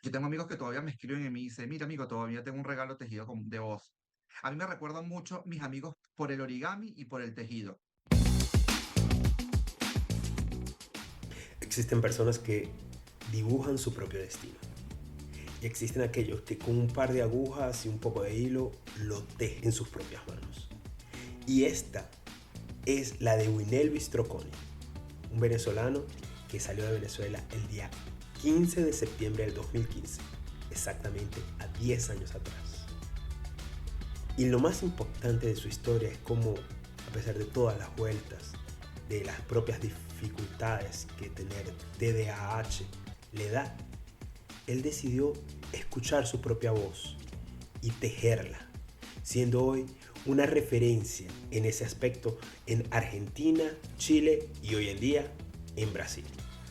Yo tengo amigos que todavía me escriben y me dicen, mira amigo, todavía tengo un regalo tejido de vos. A mí me recuerdan mucho mis amigos por el origami y por el tejido. Existen personas que dibujan su propio destino. Y existen aquellos que con un par de agujas y un poco de hilo lo tejen en sus propias manos. Y esta es la de Winelvis Troconi, un venezolano que salió de Venezuela el día 15 de septiembre del 2015, exactamente a 10 años atrás. Y lo más importante de su historia es cómo, a pesar de todas las vueltas, de las propias dificultades que tener TDAH le da, él decidió escuchar su propia voz y tejerla, siendo hoy una referencia en ese aspecto en Argentina, Chile y hoy en día en Brasil.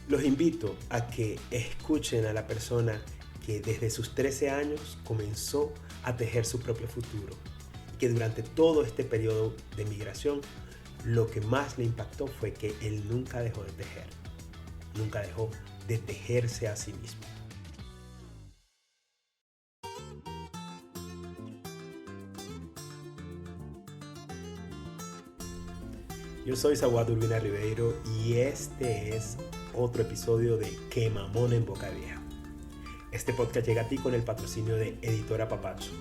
Los invito a que escuchen a la persona que desde sus 13 años comenzó a tejer su propio futuro y que durante todo este periodo de migración lo que más le impactó fue que él nunca dejó de tejer, nunca dejó de tejerse a sí mismo. Yo soy Zawad Urbina Ribeiro y este es otro episodio de Que Mamón en Boca Vieja. Este podcast llega a ti con el patrocinio de Editora Papacho,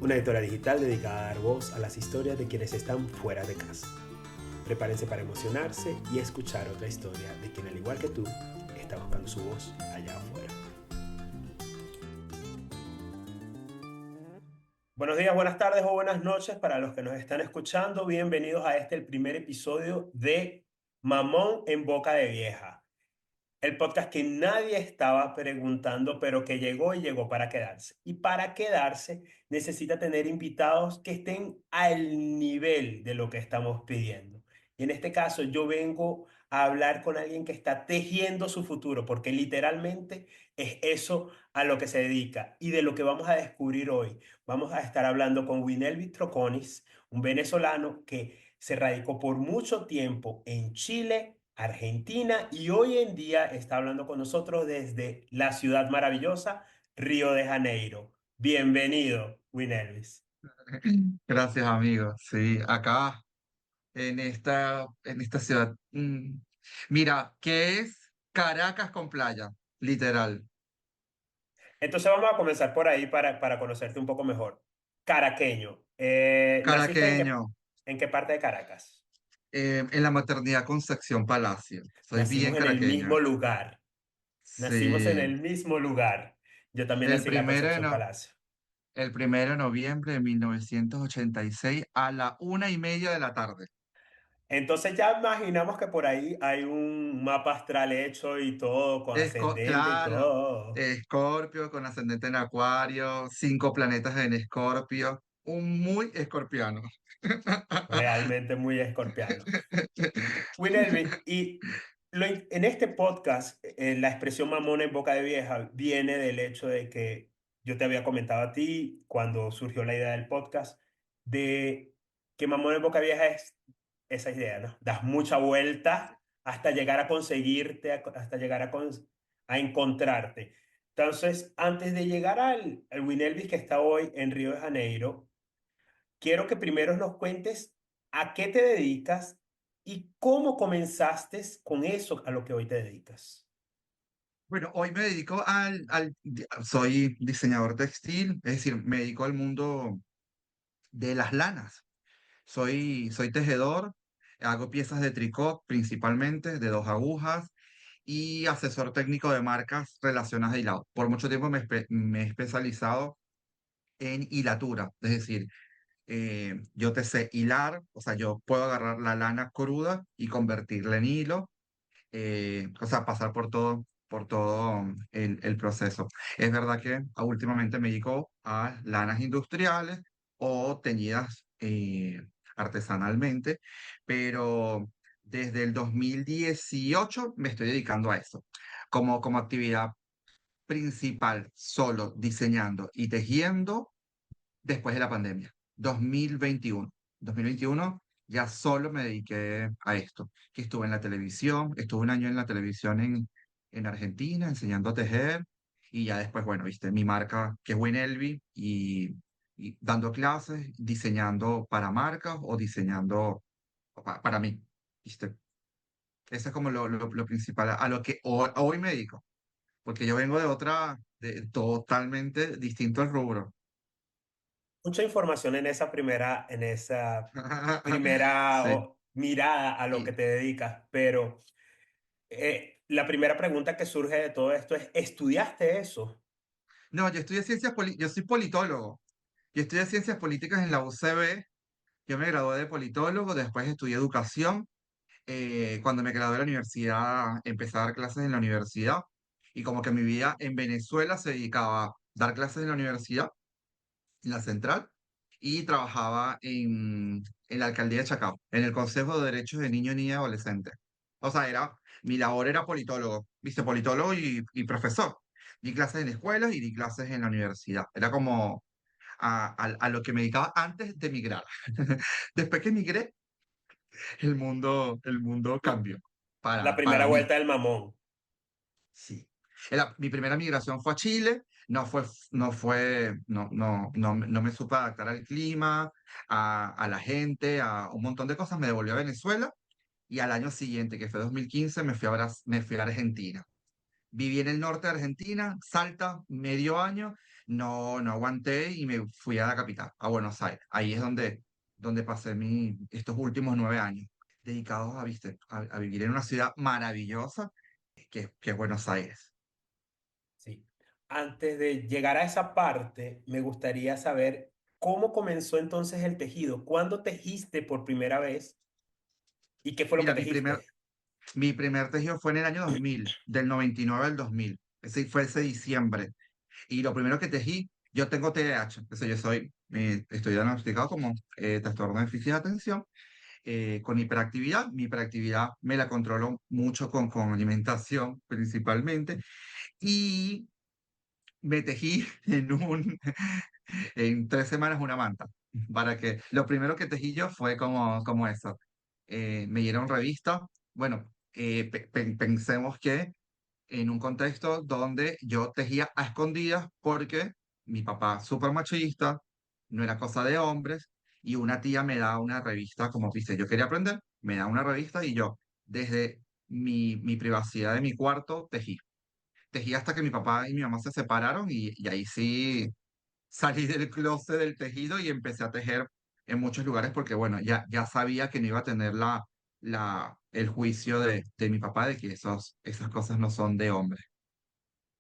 una editora digital dedicada a dar voz a las historias de quienes están fuera de casa. Prepárense para emocionarse y escuchar otra historia de quien, al igual que tú, está buscando su voz allá afuera. Buenos días, buenas tardes o buenas noches para los que nos están escuchando. Bienvenidos a el primer episodio de Mamón en Boca de Vieja. El podcast que nadie estaba preguntando, pero que llegó y llegó para quedarse. Y para quedarse necesita tener invitados que estén al nivel de lo que estamos pidiendo. Y en este caso yo vengo a hablar con alguien que está tejiendo su futuro, porque literalmente es eso a lo que se dedica y de lo que vamos a descubrir hoy. Vamos a estar hablando con Winelvis Troconis, un venezolano que se radicó por mucho tiempo en Chile, Argentina, y hoy en día está hablando con nosotros desde la ciudad maravillosa, Río de Janeiro. Bienvenido, Winelvis. Gracias amigo. Sí, acá en esta ciudad. Mira, ¿qué es Caracas con playa? Literal. Entonces vamos a comenzar por ahí para conocerte un poco mejor. Caraqueño, ¿naciste Caraqueño, en qué parte de Caracas? en la maternidad Concepción Palacio. Soy bien Nacimos en el caraqueño. mismo lugar. Nacimos en Sí, el mismo lugar. Yo también el nací en la primero de, Concepción no- Palacio. el 1 de noviembre de 1986 a la 1:30 de la tarde. Entonces ya imaginamos que por ahí hay un mapa astral hecho y todo, con ascendente y Claro, todo. Escorpio con ascendente en Acuario, 5 planetas en Escorpio, un muy escorpiano. Realmente muy escorpiano. Winelvi, y en este podcast, la expresión mamón en boca de vieja viene del hecho de que yo te había comentado a ti cuando surgió la idea del podcast, de que mamón en boca vieja es esa idea, ¿no? Das mucha vuelta hasta llegar a conseguirte, hasta llegar a encontrarte. Entonces, antes de llegar al Winelvis que está hoy en Río de Janeiro, quiero que primero nos cuentes a qué te dedicas y cómo comenzaste con eso a lo que hoy te dedicas. Bueno, hoy me dedico soy diseñador textil, es decir, me dedico al mundo de las lanas. Soy tejedor, hago piezas de tricot principalmente, de 2 agujas, y asesor técnico de marcas relacionadas a hilado. Por mucho tiempo me he especializado en hilatura, es decir, yo te sé hilar, o sea, yo puedo agarrar la lana cruda y convertirla en hilo, o sea, pasar por todo el proceso. Es verdad que últimamente me dedico a lanas industriales o teñidas artesanalmente, pero desde el 2018 me estoy dedicando a eso, como actividad principal, solo diseñando y tejiendo después de la pandemia, 2021. 2021 ya solo me dediqué a esto, que estuve en la televisión, estuve un año en la televisión en Argentina enseñando a tejer y ya después, bueno, viste, mi marca que es Winelby y dando clases, diseñando para marcas o diseñando para mí, viste. Eso es como lo principal a lo que hoy me dedico, porque yo vengo de otra, de totalmente distinto al rubro. Mucha información en esa primera Sí. mirada a lo que Y, te dedicas, pero la primera pregunta que surge de todo esto es, ¿estudiaste eso? no, yo estudié yo soy politólogo. Yo estudié ciencias políticas en la UCB. Yo me gradué de politólogo, después estudié educación. Cuando me gradué de la universidad, empecé a dar clases en la universidad. Y como que mi vida en Venezuela se dedicaba a dar clases en la universidad, en la central, y trabajaba en la alcaldía de Chacao, en el Consejo de Derechos de Niños, Niñas y Adolescentes. O sea, mi labor era politólogo, viste, politólogo y profesor. Di clases en escuelas y di clases en la universidad. Era como a lo que me dedicaba antes de migrar. Después que migré, el mundo cambió La primera para mí. vuelta del mamón. Sí. Mi primera migración fue a Chile, no me supe adaptar al clima, a la gente, a un montón de cosas, me devolví a Venezuela y al año siguiente, que fue 2015, me fui a Argentina. Viví en el norte de Argentina, Salta, medio año, no aguanté y me fui a la capital, a Buenos Aires. Ahí es donde pasé estos últimos 9 años, dedicados ¿viste? A vivir en una ciudad maravillosa que es Buenos Aires. Sí. Antes de llegar a esa parte, me gustaría saber cómo comenzó entonces el tejido. ¿Cuándo tejiste por primera vez y qué fue lo que Mira, tejiste? mi primer tejido fue en el año 2000, del 99 al 2000. Fue ese diciembre. Y lo primero que tejí, yo tengo TDAH, estoy diagnosticado como trastorno de déficit de atención, con hiperactividad. Mi hiperactividad me la controlo mucho con alimentación principalmente. Y me tejí en 3 semanas una manta. Lo primero que tejí yo fue como eso. Me dieron revista. Bueno, pensemos que en un contexto donde yo tejía a escondidas porque mi papá, súper machista, no era cosa de hombres, y una tía me da una revista, como dice, yo quería aprender, me da una revista y yo, desde mi privacidad de mi cuarto, tejí. Tejí hasta que mi papá y mi mamá se separaron y ahí sí salí del closet del tejido y empecé a tejer en muchos lugares porque, bueno, ya sabía que no iba a tener el juicio de mi papá de que esas cosas no son de hombre.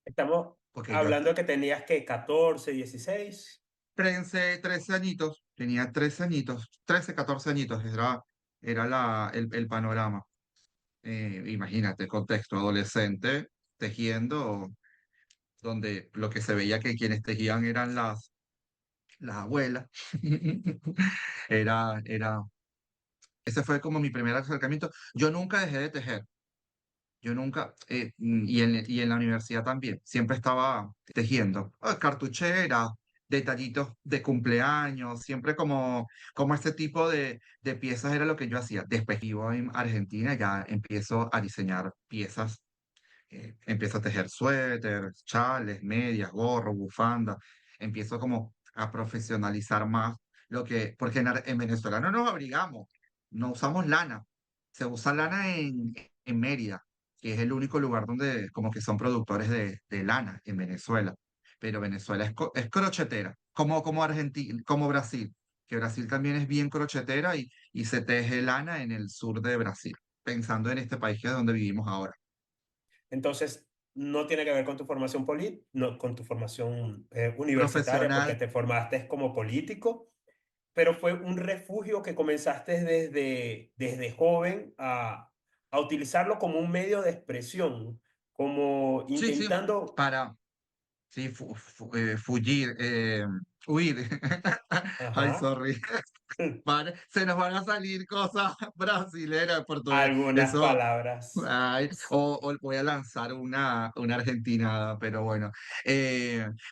Estamos Porque yo hablando de que tenías que 14, 16. 13 añitos, tenía 13 añitos, 13 14 añitos, era el panorama. Imagínate, contexto adolescente, tejiendo, donde lo que se veía que quienes tejían eran las abuelas. Era, ese fue como mi primer acercamiento. Yo nunca dejé de tejer. Yo nunca, y en la universidad también, siempre estaba tejiendo. Cartucheras, detallitos de cumpleaños, siempre como este tipo de piezas era lo que yo hacía. Después vivo en Argentina, ya empiezo a diseñar piezas, empiezo a tejer suéteres, chales, medias, gorros, bufandas, empiezo como a profesionalizar más porque en Venezuela no nos abrigamos, no usamos lana, se usa lana en Mérida, que es el único lugar donde como que son productores de lana en Venezuela, pero Venezuela es crochetera, como Argentina, como Brasil, que Brasil también es bien crochetera y se teje lana en el sur de Brasil, pensando en este país que es donde vivimos ahora. Entonces, no tiene que ver con tu formación no, con tu formación universitaria, porque Profesional. te formaste como político, pero fue un refugio que comenzaste desde joven a utilizarlo como un medio de expresión, como Sí, sí, intentando, para, sí, fugir, huir. Ay, ajá, sorry. Se nos van a salir cosas brasileras, portugués. algunas Eso, palabras. ay, o voy a lanzar una argentinada, pero bueno.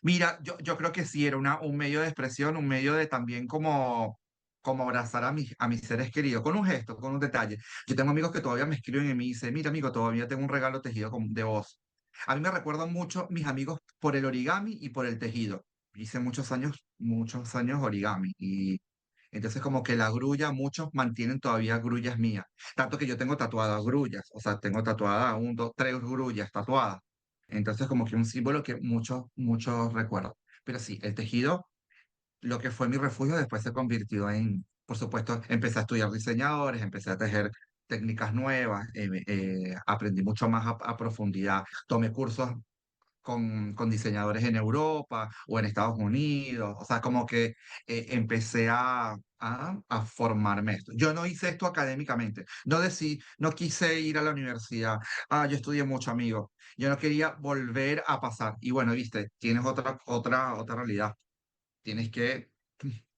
Mira, yo creo que sí, era un medio de expresión, un medio de también como abrazar a mis seres queridos, con un gesto, con un detalle. Yo tengo amigos que todavía me escriben y me dicen, mira, amigo, todavía tengo un regalo tejido de vos. A mí me recuerdan mucho mis amigos por el origami y por el tejido. Hice muchos años origami y entonces como que la grulla, muchos mantienen todavía grullas mías. Tanto que yo tengo tatuadas grullas, o sea, tengo tatuadas un, dos, tres grullas tatuadas. Entonces como que un símbolo que muchos recuerdan. Pero sí, el tejido, lo que fue mi refugio, después se convirtió en, por supuesto, empecé a estudiar diseñadores, empecé a tejer técnicas nuevas, aprendí mucho más a profundidad, tomé cursos con diseñadores en Europa o en Estados Unidos. O sea, como que empecé a formarme esto. Yo no hice esto académicamente. No quise ir a la universidad. Yo estudié mucho, amigo. Yo no quería volver a pasar. Y bueno, viste, tienes otra realidad. Tienes que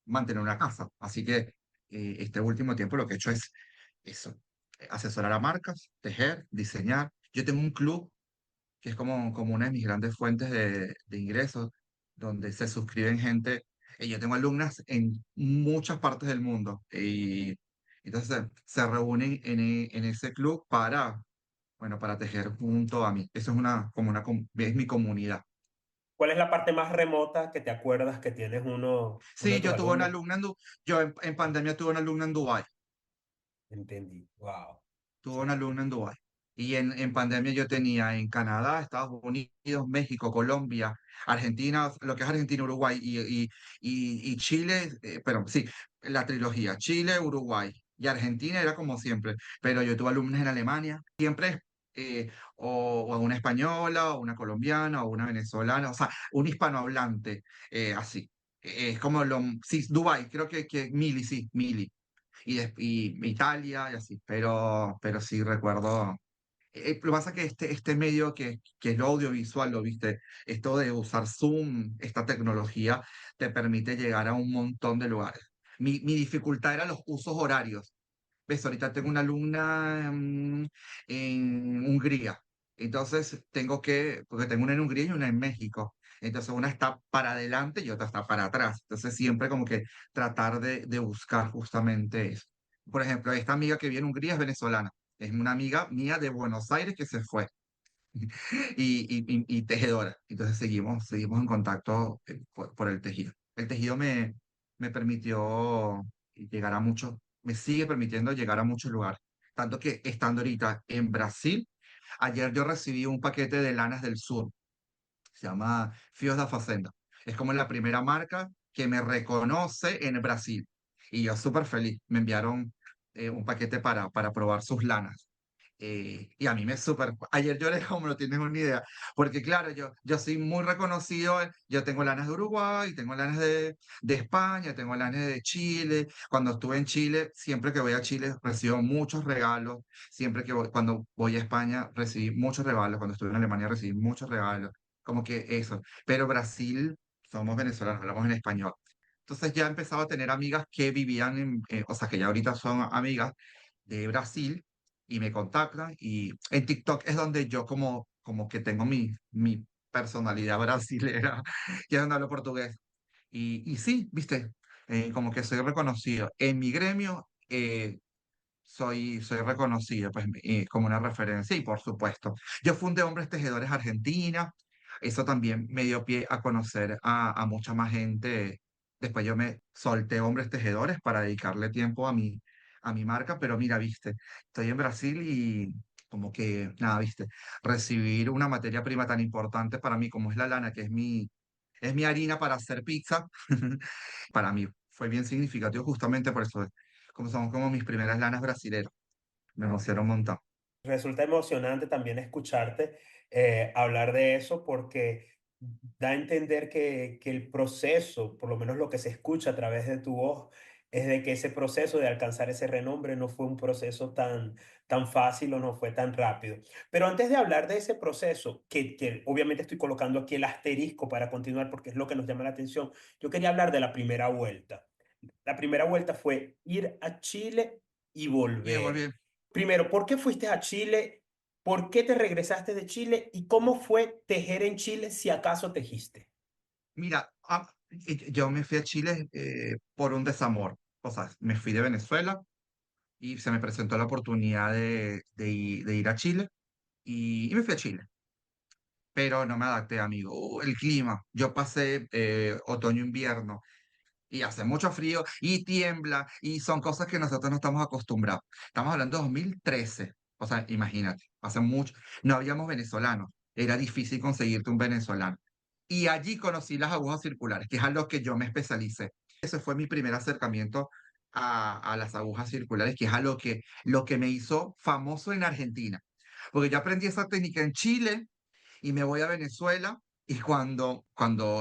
mantener una casa. Así que este último tiempo lo que he hecho es eso. Asesorar a marcas, tejer, diseñar. Yo tengo un club que es como una de mis grandes fuentes de ingresos, donde se suscriben gente. Yo tengo alumnas en muchas partes del mundo y entonces se reúnen en ese club bueno, para tejer junto a mí. Eso es es mi comunidad. ¿Cuál es la parte más remota que te acuerdas que tienes uno de Sí, tus alumnos? yo en pandemia tuve una alumna en Dubái. Entendí. Wow. Tuve una alumna en Dubái. Y en pandemia yo tenía en Canadá, Estados Unidos, México, Colombia, Argentina, lo que es Argentina, Uruguay y Chile, pero sí, la trilogía, Chile, Uruguay y Argentina era como siempre, pero yo tuve alumnos en Alemania, siempre o una española, o una colombiana, o una venezolana, o sea, un hispanohablante, así. Es como sí, Dubái, creo que Mili, sí, Mili y Italia y así, pero sí recuerdo. Lo que pasa es que este medio que es lo audiovisual, lo viste, esto de usar Zoom, esta tecnología, te permite llegar a un montón de lugares. Mi dificultad era los usos horarios. Ves, ahorita tengo una alumna en Hungría, entonces porque tengo una en Hungría y una en México, entonces una está para adelante y otra está para atrás, entonces siempre como que tratar de buscar justamente eso. Por ejemplo, esta amiga que vive en Hungría es venezolana, es una amiga mía de Buenos Aires que se fue y tejedora, entonces seguimos en contacto por el tejido. El tejido me permitió llegar a muchos, me sigue permitiendo llegar a muchos lugares. Tanto que estando ahorita en Brasil, ayer yo recibí un paquete de lanas del sur, se llama Fios da Fazenda. Es como la primera marca que me reconoce en Brasil. Y yo súper feliz. Me enviaron un paquete para probar sus lanas. Y a mí me súper... Ayer lloré como no tienes una idea, porque claro, yo soy muy reconocido, yo tengo lanas de Uruguay, tengo lanas de España, tengo lanas de Chile. Cuando estuve en Chile, siempre que voy a Chile recibo muchos regalos, cuando voy a España recibí muchos regalos, cuando estuve en Alemania recibí muchos regalos, como que eso. Pero Brasil, somos venezolanos, hablamos en español. Entonces ya he empezado a tener amigas que vivían o sea, que ya ahorita son amigas de Brasil y me contactan y en TikTok es donde yo como que tengo mi personalidad brasilera, y es donde hablo portugués. Y sí, viste, como que soy reconocido. En mi gremio soy reconocido pues, como una referencia y por supuesto. Yo fundé Hombres Tejedores Argentina, eso también me dio pie a conocer a mucha más gente. Después yo me solté Hombres Tejedores para dedicarle tiempo a mi marca, pero mira, viste, estoy en Brasil y como que, nada, viste, recibir una materia prima tan importante para mí como es la lana, que es mi harina para hacer pizza, para mí fue bien significativo justamente por eso, como son como mis primeras lanas brasileras, me emocionó un montón. Resulta emocionante también escucharte hablar de eso porque da a entender que el proceso, por lo menos lo que se escucha a través de tu voz, es de que ese proceso de alcanzar ese renombre no fue un proceso tan fácil o no fue tan rápido. Pero antes de hablar de ese proceso, que obviamente estoy colocando aquí el asterisco para continuar porque es lo que nos llama la atención, yo quería hablar de la primera vuelta. La primera vuelta fue ir a Chile y Y me volví, volver. Primero, ¿por qué fuiste a Chile? ¿Por qué te regresaste de Chile? ¿Y cómo fue tejer en Chile si acaso tejiste? mira, yo me fui a Chile por un desamor, o sea, me fui de Venezuela y se me presentó la oportunidad de ir a Chile y me fui a Chile. pero no me adapté, amigo. El clima, yo pasé otoño-invierno y hace mucho frío y tiembla y son cosas que nosotros no estamos acostumbrados. Estamos hablando de 2013, o sea, imagínate, hace mucho, no habíamos venezolanos, era difícil conseguirte un venezolano. Y allí conocí las agujas circulares, que es a lo que yo me especialicé. Ese fue mi primer acercamiento a las agujas circulares, que es a lo que me hizo famoso en Argentina. Porque yo aprendí esa técnica en Chile y me voy a Venezuela y cuando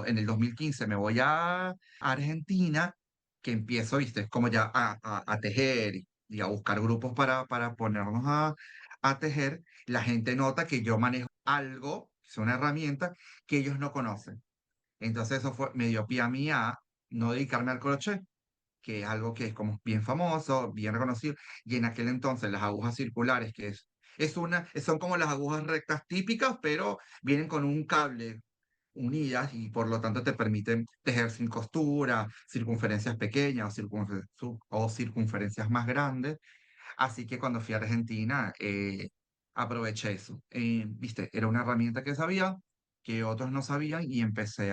en el 2015 me voy a Argentina, que empiezo, viste, como ya a tejer y a buscar grupos para ponernos a tejer, la gente nota que yo manejo algo, es una herramienta que ellos no conocen. Entonces eso fue, me dio pie a mí a no dedicarme al crochet, que es algo que es como bien famoso, bien reconocido, y en aquel entonces las agujas circulares, son como las agujas rectas típicas, pero vienen con un cable unidas y por lo tanto te permiten tejer sin costura, circunferencias pequeñas o circunferencias más grandes. Así que cuando fui a Argentina, aproveché eso. Viste, era una herramienta que sabía, que otros no sabían y empecé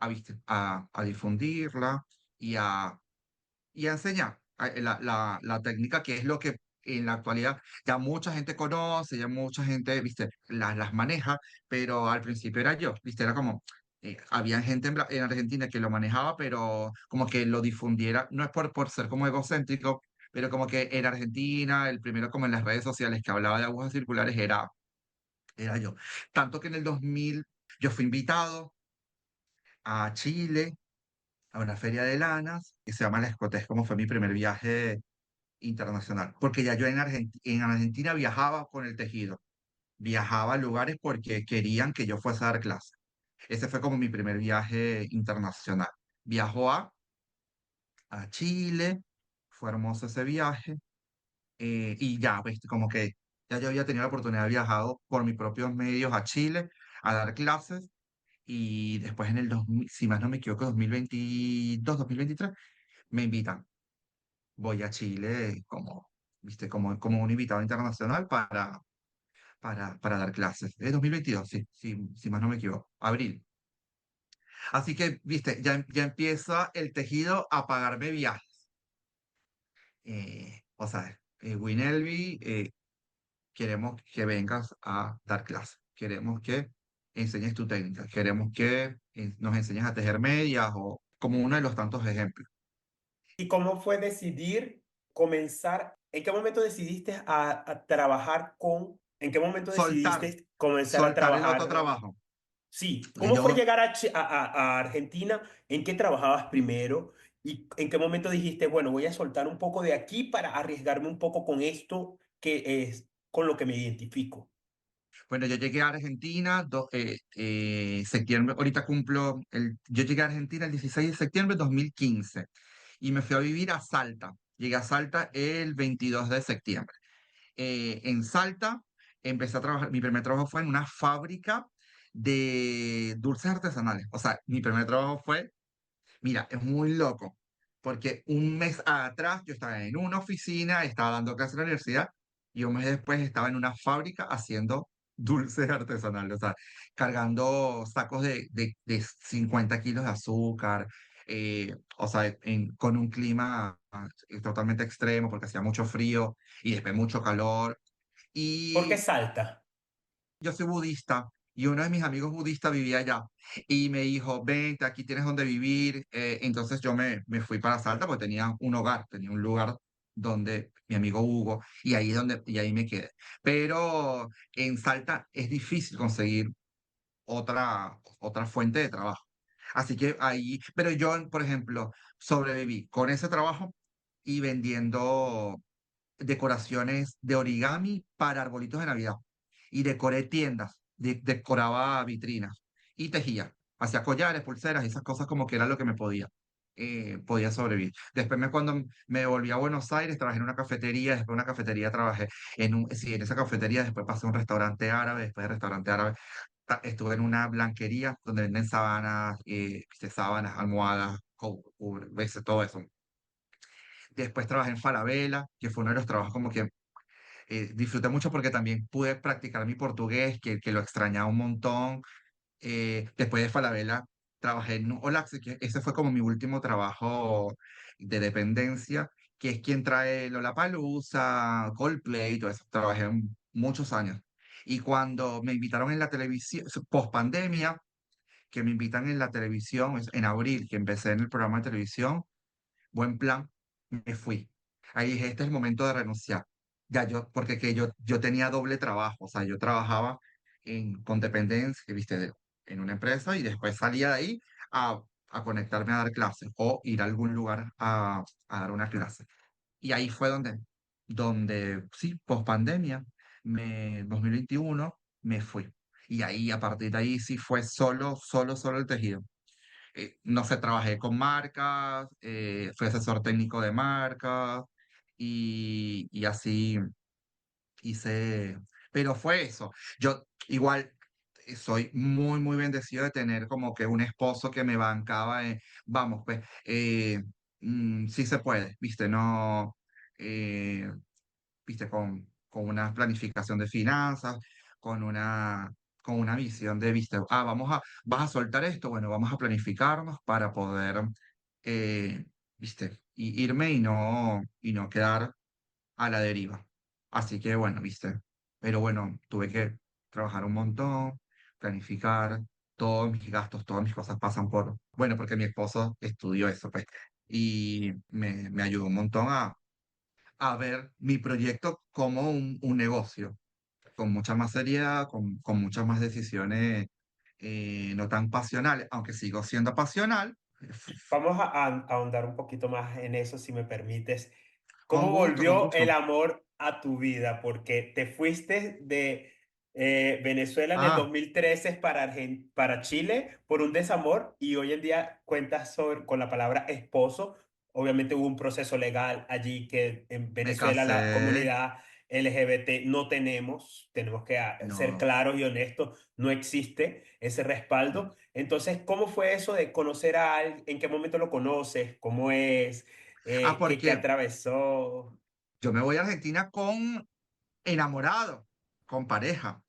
¿viste? A difundirla y a enseñar la técnica, que es lo que en la actualidad ya mucha gente conoce, ya mucha gente, viste, las maneja, pero al principio era yo, viste, era como, había gente en Argentina que lo manejaba, pero como que lo difundiera, no es por ser como egocéntrico, pero como que en Argentina, el primero como en las redes sociales que hablaba de agujas circulares era yo. Tanto que en el 2000 yo fui invitado a Chile a una feria de lanas que se llama La Escotés, como fue mi primer viaje internacional, porque ya yo en Argentina viajaba con el tejido, viajaba a lugares porque querían que yo fuese a dar clase. Ese fue como mi primer viaje internacional. Viajó a Chile, fue hermoso ese viaje, y ya, pues como que ya yo había tenido la oportunidad de viajar por mis propios medios a Chile a dar clases, y después en el 2000, si más no me equivoco, 2022, 2023, me invitan. Voy a Chile como, viste, como un invitado internacional para dar clases. Es 2022, sí, sí, si más no me equivoco, abril. Así que, viste, ya empieza el tejido a pagarme viajes. O sea, Winelby, queremos que vengas a dar clases. Queremos que enseñes tu técnica. Queremos que nos enseñes a tejer medias o como uno de los tantos ejemplos. ¿Y cómo fue decidir comenzar? ¿En qué momento decidiste a trabajar en qué momento Soltar, decidiste comenzar a soltar el otro trabajar? trabajo. Sí, Porque ¿cómo fue yo, llegar a Argentina? ¿En qué trabajabas primero? ¿Y en qué momento dijiste, bueno, voy a soltar un poco de aquí para arriesgarme un poco con esto que es con lo que me identifico? Bueno, yo llegué a Argentina, septiembre, ahorita yo llegué a Argentina el 16 de septiembre de 2015 y me fui a vivir a Salta. Llegué a Salta el 22 de septiembre. En Salta empecé a trabajar, mi primer trabajo fue en una fábrica de dulces artesanales. O sea, mi primer trabajo fue, mira, es muy loco, porque un mes atrás yo estaba en una oficina, estaba dando clases en la universidad, y un mes después estaba en una fábrica haciendo dulces artesanales, o sea, cargando sacos de 50 kilos de azúcar, o sea, con un clima totalmente extremo, porque hacía mucho frío y después mucho calor. ¿Por qué Y Salta? yo soy budista y uno de mis amigos budistas vivía allá y me dijo, vente, aquí tienes donde vivir. Entonces yo me fui para Salta porque tenía un hogar, tenía un lugar donde mi amigo Hugo y ahí me quedé. Pero en Salta es difícil conseguir otra fuente de trabajo. Así que ahí, pero yo, por ejemplo, sobreviví con ese trabajo y vendiendo decoraciones de origami para arbolitos de Navidad. Y decoré tiendas, decoraba vitrinas y tejía. Hacía collares, pulseras, esas cosas como que era lo que me podía sobrevivir. Cuando me volví a Buenos Aires, trabajé en una cafetería, después de una cafetería trabajé sí, en esa cafetería, después pasé a un restaurante árabe, después de restaurante árabe estuve en una blanquería donde venden sábanas, viste, sábanas, almohadas, todo eso. Después trabajé en Falabella, que fue uno de los trabajos como que Disfruté mucho porque también pude practicar mi portugués, que lo extrañaba un montón. Después de Falabella, trabajé en Olax, que ese fue como mi último trabajo de dependencia, que es quien trae Lollapalooza, Coldplay, y todo eso. Trabajé muchos años. Y cuando me invitaron en la televisión, post pandemia, que me invitan en la televisión, en abril, que empecé en el programa de televisión, buen plan, me fui. Ahí dije, este es el momento de renunciar. Ya yo, porque que yo tenía doble trabajo, o sea, yo trabajaba con dependencia, viste, en una empresa y después salía de ahí a, a conectarme a dar clases o ir a algún lugar a dar una clase. Y ahí fue donde sí, post pandemia, 2021, me fui. Y ahí, a partir de ahí, sí fue solo el tejido. No sé, trabajé con marcas, fui asesor técnico de marcas y así hice, pero fue eso. Yo igual soy muy bendecido de tener como que un esposo que me bancaba, vamos, pues, sí se puede, ¿viste? No, eh, viste, con una planificación de finanzas, con con una visión de, viste, vas a soltar esto, bueno, vamos a planificarnos para poder, eh, viste, irme y no quedar a la deriva. Así que, bueno, viste, pero bueno, tuve que trabajar un montón, planificar, todos mis gastos, todas mis cosas pasan bueno, porque mi esposo estudió eso, pues, y me ayudó un montón a ver mi proyecto como un negocio, con mucha más seriedad, con muchas más decisiones no tan pasionales, aunque sigo siendo pasional, Vamos a ahondar un poquito más en eso, si me permites. con ¿Cómo gusto, con volvió gusto. el amor a tu vida? Porque te fuiste de Venezuela en el Ah, 2013 para Chile por un desamor y hoy en día cuentas con la palabra esposo. Obviamente hubo un proceso legal allí que en me Venezuela la casé, comunidad LGBT no tenemos que ser no. claros y honestos, no existe ese respaldo. Entonces, ¿cómo fue eso de conocer a alguien? ¿En qué momento lo conoces? ¿Cómo es? ¿Qué Porque atravesó? yo me voy a Argentina con enamorado, con pareja,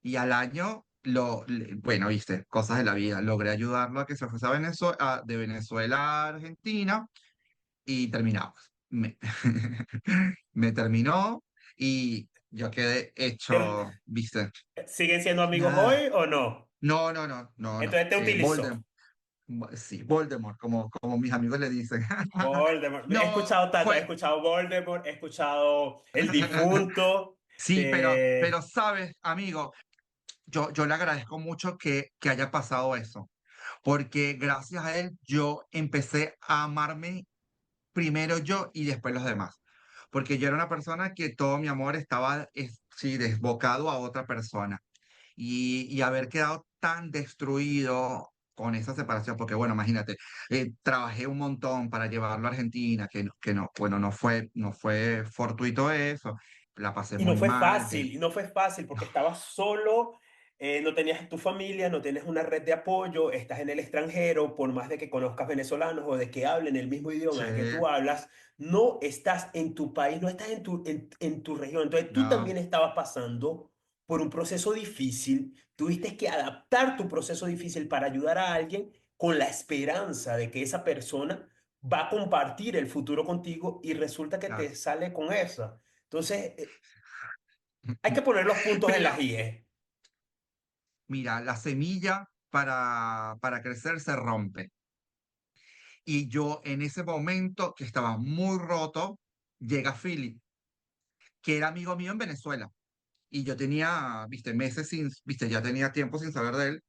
y al año, bueno, viste, cosas de la vida, logré ayudarlo a que se fuese a Venezuela, de Venezuela a Argentina, y terminamos. Me terminó y yo quedé ¿Te- hecho, ¿viste? ¿Siguen siendo amigos Nada. hoy o no? No. Entonces te utilizó. Voldemort, sí, Voldemort, como mis amigos le dicen. Voldemort. He No, escuchado tanto, he fue. escuchado Voldemort, he escuchado El Difunto. Sí, pero sabes, amigo, yo le agradezco mucho que haya pasado eso, porque gracias a él yo empecé a amarme primero yo y después los demás. Porque yo era una persona que todo mi amor estaba, sí, desbocado a otra persona. Y haber quedado tan destruido con esa separación, porque bueno, imagínate, trabajé un montón para llevarlo a Argentina, que no, bueno, no fue fortuito eso, la pasé Y no muy fue mal. fácil, y no fue fácil porque estabas solo, no tenías tu familia, no tienes una red de apoyo, estás en el extranjero, por más de que conozcas venezolanos o de que hablen el mismo idioma que Sí, tú hablas, no estás en tu país, no estás en tu región. Entonces tú no, también estabas pasando por un proceso difícil, tuviste que adaptar tu proceso difícil para ayudar a alguien con la esperanza de que esa persona va a compartir el futuro contigo y resulta que claro. te sale con eso. Entonces, hay que poner los puntos en las Pero IE. mira, la semilla para crecer se rompe. Y yo en ese momento que estaba muy roto, llega Philip, que era amigo mío en Venezuela. Y yo tenía, viste, viste, ya tenía tiempo sin saber de él.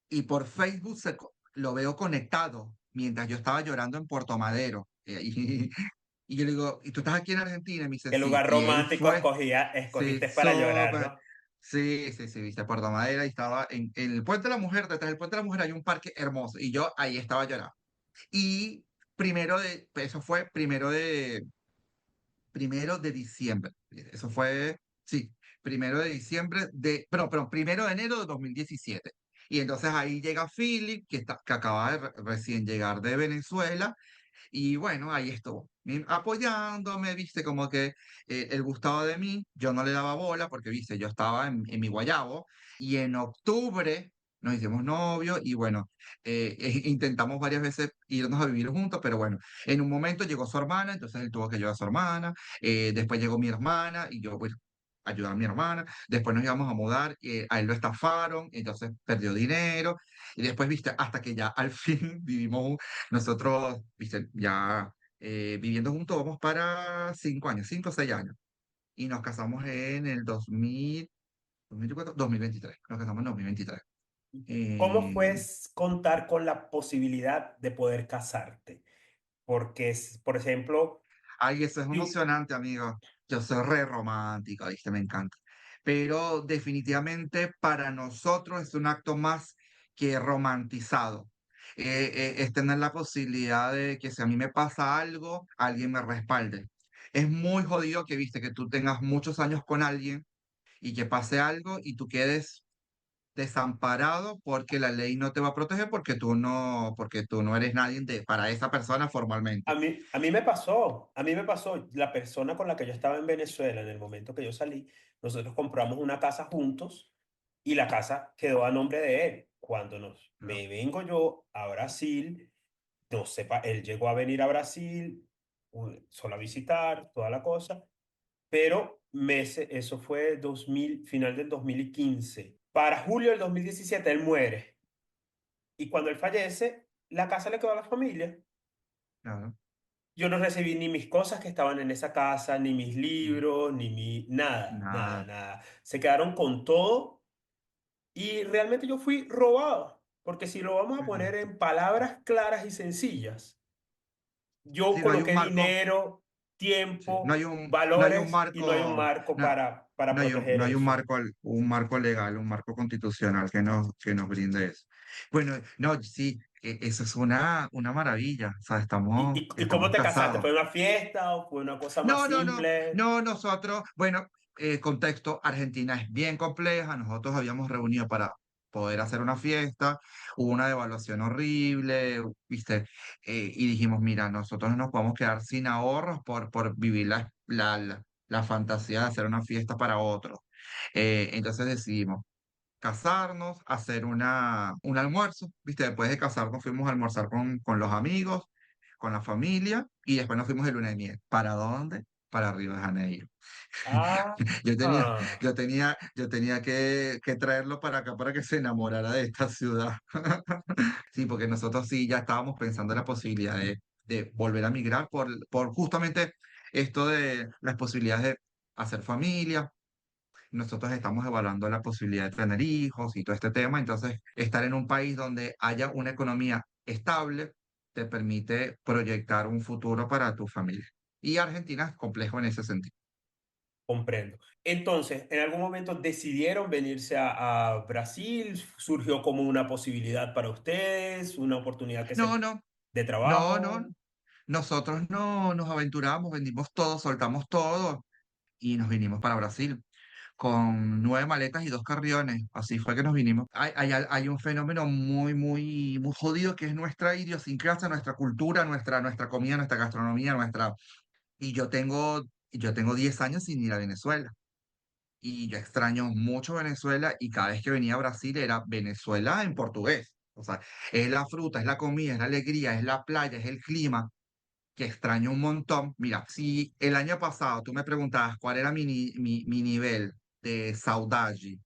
Y por Facebook lo veo conectado mientras yo estaba llorando en Puerto Madero. Y yo le digo, ¿y tú estás aquí en Argentina? Y me dice, ¿Qué sí. lugar Y él romántico fue, sí, escogiste para llorar, ¿no? sí, viste, Puerto Madera y estaba en el Puente de la Mujer, detrás del Puente de la Mujer hay un parque hermoso. Y yo ahí estaba llorando. Y eso fue primero de diciembre. Eso fue, sí, primero de diciembre pero primero de enero de 2017. Y entonces ahí llega Philip, que acaba de recién llegar de Venezuela, y bueno, ahí estuvo. apoyándome, viste, como que él gustaba de mí, yo no le daba bola porque, viste, yo estaba en mi guayabo y en octubre nos hicimos novios y bueno, intentamos varias veces irnos a vivir juntos, pero bueno, en un momento llegó su hermana, entonces él tuvo que ayudar a su hermana, después llegó mi hermana y yo pues ayudar a mi hermana, después nos íbamos a mudar, a él lo estafaron, entonces perdió dinero y después, viste, hasta que ya al fin vivimos nosotros, viste, ya viviendo juntos vamos para 5 años, 5 o 6 años. Y nos casamos en el 2000, 2024, 2023. Nos casamos en 2023. ¿Cómo fue Eh, contar con la posibilidad de poder casarte? Porque, por ejemplo, Ay, eso es si- emocionante, amigo. Yo soy re romántico, ¿viste? Me encanta. Pero definitivamente para nosotros es un acto más que romantizado. Es tener la posibilidad de que si a mí me pasa algo, alguien me respalde. Es muy jodido que, viste, que tú tengas muchos años con alguien y que pase algo y tú quedes desamparado porque la ley no te va a proteger porque tú no eres nadie para esa persona formalmente. a mí me pasó, la persona con la que yo estaba en Venezuela en el momento que yo salí, nosotros compramos una casa juntos y la casa quedó a nombre de él. Cuando me vengo yo a Brasil, no sepa, él llegó a venir a Brasil, solo a visitar, toda la cosa, pero eso fue 2000, final del 2015. Para julio del 2017 él muere y cuando él fallece, la casa le quedó a la familia. Claro. Yo no recibí ni mis cosas que estaban en esa casa, ni mis Mm, libros, ni mi nada, nada, nada. nada. Se quedaron con todo y realmente yo fui robado, porque si lo vamos a poner Exacto. en palabras claras y sencillas, yo Sí, no hay un coloqué marco, dinero, sí, tiempo, no hay un valores y no hay un marco, marco no, para proteger no hay eso. un marco legal, un marco constitucional que nos brinde eso. Bueno, no, sí, eso es una maravilla. O sea, Y cómo estamos te casaste? casados. ¿Fue una fiesta o fue una cosa más No, simple? no, nosotros, bueno, contexto, Argentina es bien compleja, nosotros habíamos reunido para poder hacer una fiesta, hubo una devaluación horrible, ¿viste? Y dijimos, mira, nosotros no nos podemos quedar sin ahorros por vivir la fantasía de hacer una fiesta para otros. Entonces decidimos casarnos, hacer un almuerzo, ¿viste? Después de casarnos fuimos a almorzar con los amigos, con la familia y después nos fuimos de luna de miel. ¿Para dónde? Para Río de Janeiro. Ah, Yo tenía, ah, yo tenía que traerlo para acá para que se enamorara de esta ciudad. Sí, porque nosotros sí ya estábamos pensando en la posibilidad de volver a migrar por justamente esto de las posibilidades de hacer familia. Nosotros estamos evaluando la posibilidad de tener hijos y todo este tema, entonces estar en un país donde haya una economía estable te permite proyectar un futuro para tu familia. Y Argentina es complejo en ese sentido. comprendo. Entonces, ¿en algún momento decidieron venirse a Brasil? ¿Surgió como una posibilidad para ustedes? ¿Una oportunidad No, no, de no. trabajo? Nosotros no nos aventuramos, vendimos todo, soltamos todo y nos vinimos para Brasil con 9 maletas y 2 carriones. Así fue que nos vinimos. Hay un fenómeno muy jodido que es nuestra idiosincrasia, nuestra cultura, nuestra comida, nuestra gastronomía, Y yo tengo 10 años sin ir a Venezuela. Y yo extraño mucho Venezuela y cada vez que venía a Brasil era Venezuela en portugués. O sea, es la fruta, es la comida, es la alegría, es la playa, es el clima que extraño un montón. Mira, si el año pasado tú me preguntabas cuál era mi nivel de saudade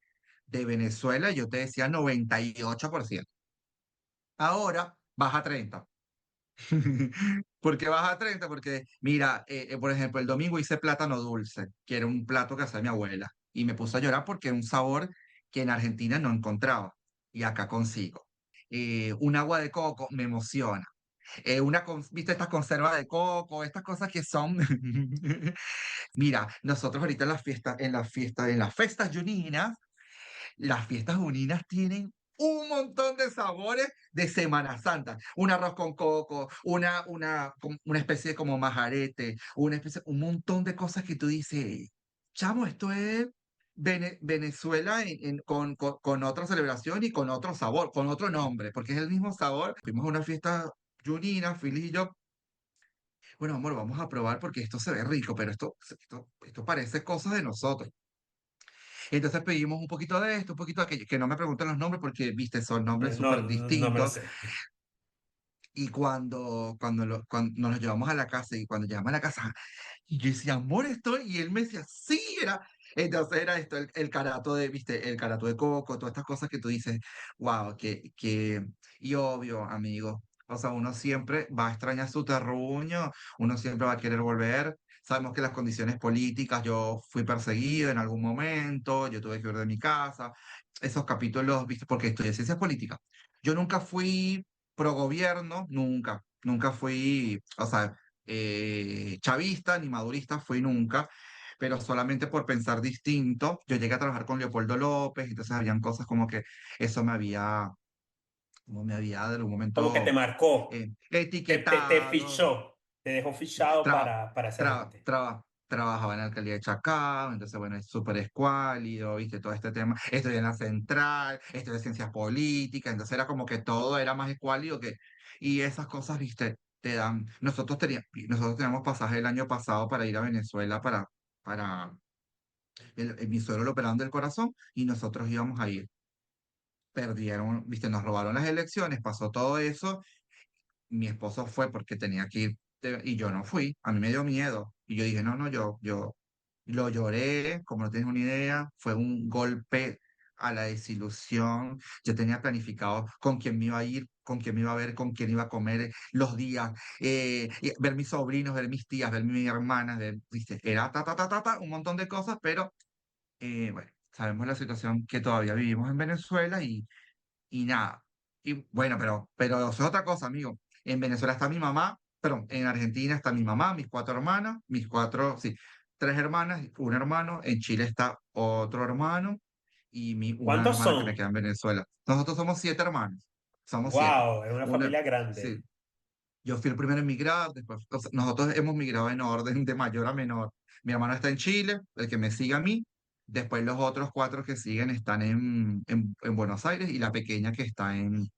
de Venezuela, yo te decía 98%. Ahora baja 30. ¿Por qué baja 30? Porque, mira, por ejemplo, el domingo hice plátano dulce, que era un plato que hacía mi abuela, y me puse a llorar porque era un sabor que en Argentina no encontraba, y acá consigo. Un agua de coco me emociona. ¿Viste estas conservas de coco, estas cosas que son? Mira, nosotros ahorita en las fiestas juninas, las fiestas juninas tienen un montón de sabores de Semana Santa. Un arroz con coco, una especie de como majarete, un montón de cosas que tú dices, chamo, esto es Venezuela con otra celebración y con otro sabor, con otro nombre, porque es el mismo sabor. Fuimos a una fiesta junina, Philly y yo, Bueno, amor, vamos a probar porque esto se ve rico, pero esto parece cosas de nosotros. Entonces pedimos un poquito de esto, un poquito de aquello, que no me pregunten los nombres porque, viste, son nombres No, súper no me lo distintos. sé. Y cuando nos lo llevamos a la casa y cuando llegamos a la casa, y yo decía, amor, esto, y él me decía, sí, era. Entonces era esto, el carato de, viste, el carato de coco, todas estas cosas que tú dices, wow, y obvio, amigo, o sea, uno siempre va a extrañar su terruño, uno siempre va a querer volver. Sabemos que las condiciones políticas, yo fui perseguido en algún momento, yo tuve que ir de mi casa, esos capítulos, viste, porque estudié ciencias políticas. Yo nunca fui pro gobierno, nunca fui, o sea, chavista ni madurista fui nunca, pero solamente por pensar distinto. Yo llegué a trabajar con Leopoldo López, entonces habían cosas como que eso como me había de algún Como que te momento marcó, te etiquetado. fichó, te dejó fichado Tra- para esa gente. Trabajaba en la alcaldía de Chacao, entonces bueno, es súper escuálido, viste, todo este tema. Estudié en la central, estudié ciencias políticas, entonces era como que todo era más escuálido que... Y esas cosas, viste, te dan... Nosotros teníamos pasaje el año pasado para ir a Venezuela para mi suegro le operaron del corazón y nosotros íbamos a ir. Perdieron, viste, nos robaron las elecciones, pasó todo eso, mi esposo fue porque tenía que ir y yo no fui, a mí me dio miedo y yo dije, no, no, yo lo lloré, como no tienes una idea, fue un golpe a la desilusión, yo tenía planificado con quién me iba a ir, con quién me iba a ver, con quién iba a comer los días, y ver mis sobrinos, ver mis tías, ver mis hermanas, ¿viste? Era un montón de cosas, pero bueno, sabemos la situación que todavía vivimos en Venezuela y nada. Y bueno, pero eso es otra cosa, amigo. En Venezuela está mi mamá, perdón, en Argentina está mi mamá, mis cuatro hermanas, sí, tres hermanas, un hermano. En Chile está otro hermano y una ¿Cuántos hermana que me son? queda en Venezuela. Nosotros somos siete hermanos, somos siete. Wow, es una Una, familia sí, grande. yo fui el primero en migrar, después, o sea, nosotros hemos migrado en orden de mayor a menor. Mi hermano está en Chile, el que me sigue a mí, después los otros cuatro que siguen están en Buenos Aires y la pequeña que está en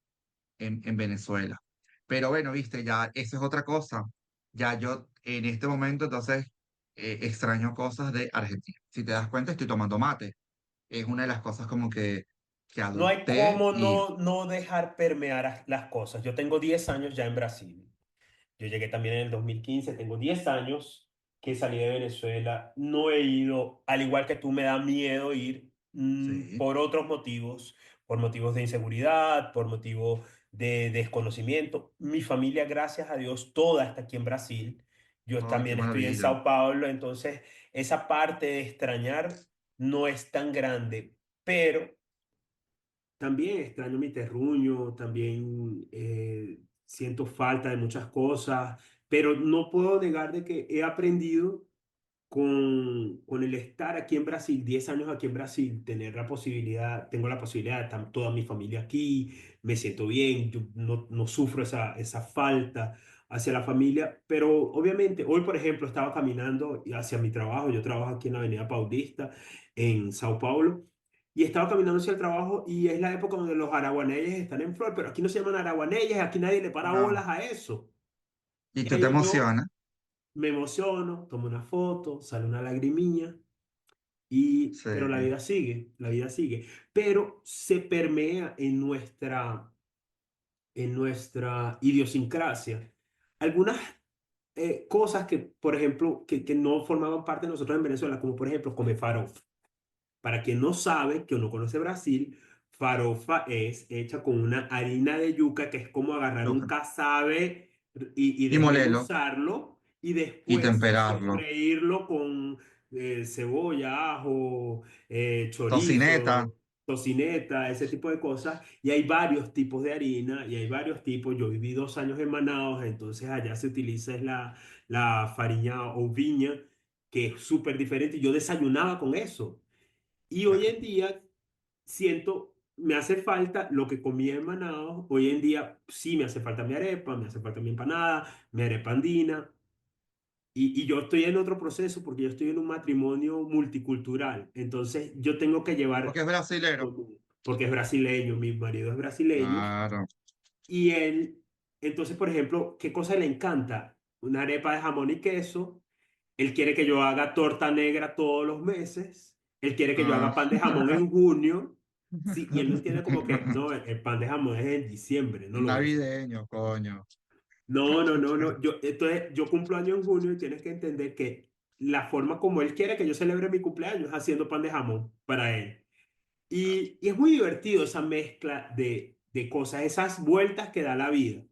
Venezuela. Pero bueno, viste, ya esa es otra cosa. Ya yo en este momento entonces extraño cosas de Argentina. Si te das cuenta, estoy tomando mate. Es una de las cosas como que No hay adopté cómo y no dejar permear las cosas. Yo tengo 10 años ya en Brasil. Yo llegué también en el 2015, tengo 10 años que salí de Venezuela. No he ido, al igual que tú, me da miedo ir sí, por otros motivos, por motivos de inseguridad, por motivos de desconocimiento. Mi familia, gracias a Dios, toda está aquí en Brasil. Yo ay, qué también estoy en maravilla. Sao Paulo, entonces esa parte de extrañar no es tan grande, pero también extraño mi terruño, también siento falta de muchas cosas, pero no puedo negar de que he aprendido con el estar aquí en Brasil, 10 años aquí en Brasil, tener la posibilidad, tengo la posibilidad de estar toda mi familia aquí, me siento bien, yo no sufro esa falta hacia la familia, pero obviamente hoy, por ejemplo, estaba caminando hacia mi trabajo, yo trabajo aquí en la Avenida Paulista, en Sao Paulo. Y estaba caminando hacia el trabajo y es la época donde los araguaneyes están en flor, pero aquí no se llaman araguaneyes, aquí nadie le para No. bolas a eso. Y Y tú te ahí yo emocionas. me emociono, tomo una foto, sale una lagrimilla, Sí. pero la vida sigue, la vida sigue. Pero se permea en nuestra idiosincrasia. Algunas cosas que, por ejemplo, que no formaban parte de nosotros en Venezuela, como por ejemplo comer farofa. Para quien no sabe, que no conoce Brasil, farofa es hecha con una harina de yuca, que es como agarrar un Yuca. casabe y Y molelo desmenuzarlo y y después temperarlo. sofreírlo con cebolla, ajo, Tocineta. chorizo, tocineta, ese tipo de cosas. Y hay varios tipos de harina y hay varios tipos. Yo viví 2 años en Manaus, entonces allá se utiliza es la farinha o viña, que es súper diferente. Yo desayunaba con eso. Y hoy Claro. en día siento, me hace falta lo que comía en Manaos. Hoy en día sí me hace falta mi arepa, me hace falta mi empanada, mi arepa andina. Y yo estoy en otro proceso porque yo estoy en un matrimonio multicultural. Entonces yo tengo que Porque llevar, es brasilero. porque es brasileño, mi marido es brasileño. Claro. Y él, entonces, por ejemplo, ¿qué cosa le encanta? una arepa de jamón y queso. Él quiere que yo haga torta negra todos los meses. Él quiere que yo Ah. haga pan de jamón en junio. Sí, y él no entiende como que, no, el pan de jamón es en diciembre, no lo uso. Navideño, coño. No, no, no, no. Entonces, yo cumplo año en junio y tienes que entender que la forma como él quiere que yo celebre mi cumpleaños es haciendo pan de jamón para él. Y es muy divertido esa mezcla de cosas, esas vueltas que da la vida.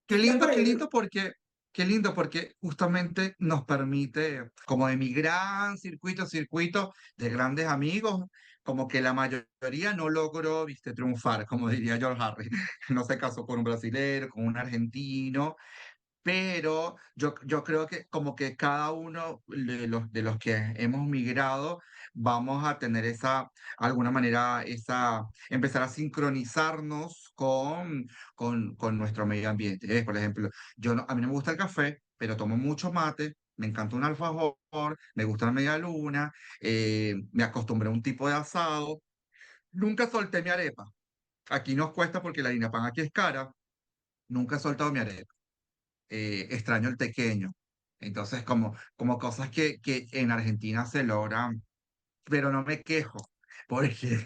Y ya para Qué ir, lindo porque, qué lindo porque justamente nos permite, como de mi gran circuito de grandes amigos, como que la mayoría no logró, viste, triunfar, como diría George Harry. No se casó con un brasilero, con un argentino, pero yo creo que como que cada uno de los que hemos migrado vamos a tener esa, alguna manera, esa, empezar a sincronizarnos con nuestro medio ambiente. Por ejemplo, yo no, a mí no me gusta el café, pero tomo mucho mate, me encanta un alfajor, me gusta la media luna, me acostumbré a un tipo de asado, nunca solté mi arepa. Aquí nos cuesta porque la harina pan aquí es cara, nunca he soltado mi arepa. Extraño el tequeño. Entonces, como cosas que en Argentina se logran, pero no me quejo, porque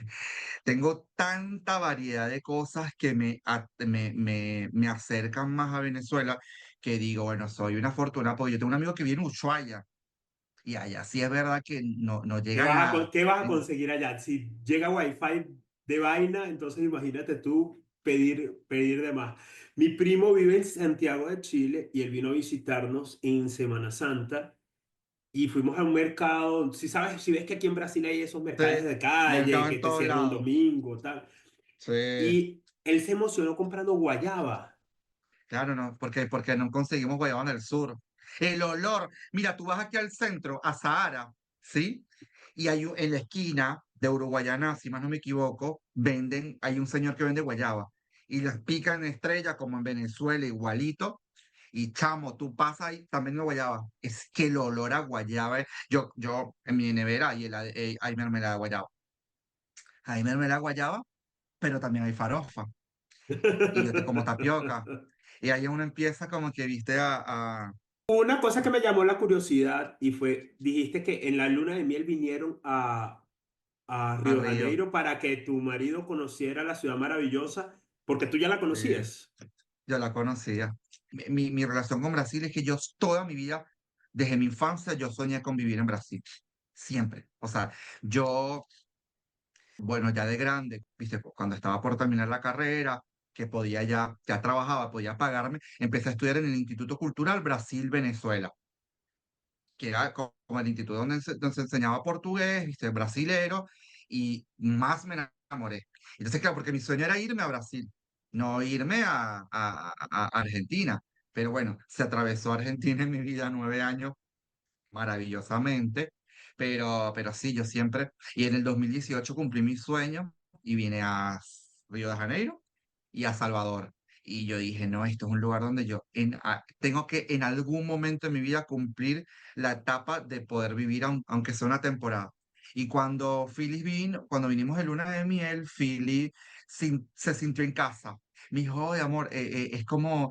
tengo tanta variedad de cosas que me acercan más a Venezuela, que digo, bueno, soy una fortuna, porque yo tengo un amigo que vive en Ushuaia, y allá sí es verdad que no llega nada. qué vas a conseguir allá? Si llega Wi-Fi de vaina, entonces imagínate tú pedir de más. Mi primo vive en Santiago de Chile y él vino a visitarnos en Semana Santa y fuimos a un mercado. Si sabes, si ves que aquí en Brasil hay esos Sí, mercados de calle mercado que en te todos cierran un lados. domingo, tal. Sí. Y él se emocionó comprando guayaba. Claro, no, porque no conseguimos guayaba en el sur. El olor, mira, tú vas aquí al centro, a Sahara, ¿sí? Y en la esquina de Uruguayana, si más no me equivoco, hay un señor que vende guayaba. Y las pican en estrella, como en Venezuela, igualito. Y chamo, tú pasas ahí, también la guayaba. Es que el olor a guayaba, yo en mi nevera hay mermelada de guayaba. Hay mermelada de guayaba, pero también hay farofa. Y yo te como tapioca. Y ahí uno empieza como que, viste, Una cosa que me llamó la curiosidad y fue, dijiste que en la luna de miel vinieron a a Río de Río. Janeiro para que tu marido conociera la ciudad maravillosa, porque tú ya la Sí, conocías. yo la conocía. Mi relación con Brasil es que yo toda mi vida, desde mi infancia, yo soñé con vivir en Brasil. Siempre. O sea, yo, bueno, ya de grande, viste, cuando estaba por terminar la carrera, que podía ya trabajaba, podía pagarme, empecé a estudiar en el Instituto Cultural Brasil-Venezuela, que era como el instituto donde se enseñaba portugués, viste, brasilero, y más me enamoré. Entonces, claro, porque mi sueño era irme a Brasil, no irme a Argentina. Pero bueno, se atravesó Argentina en mi vida 9 años maravillosamente, pero sí, yo siempre, y en el 2018 cumplí mi sueño y vine a Río de Janeiro y a Salvador. Y yo dije, no, esto es un lugar donde yo tengo que en algún momento de mi vida cumplir la etapa de poder vivir, aunque sea una temporada. Y cuando vinimos de luna de miel, Philly se sintió en casa. Me dijo, "Oye, amor, es como,